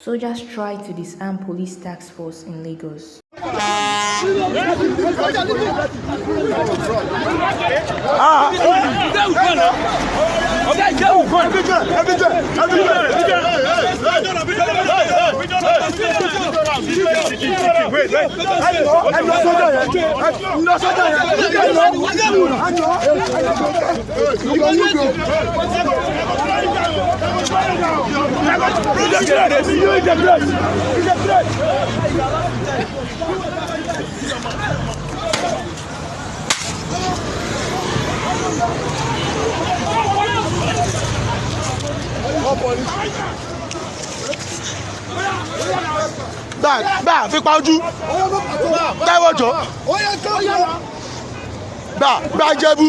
Soldiers try to disarm police task force in Lagos. Fi pa ojú táwọn jọ gbà jẹbu.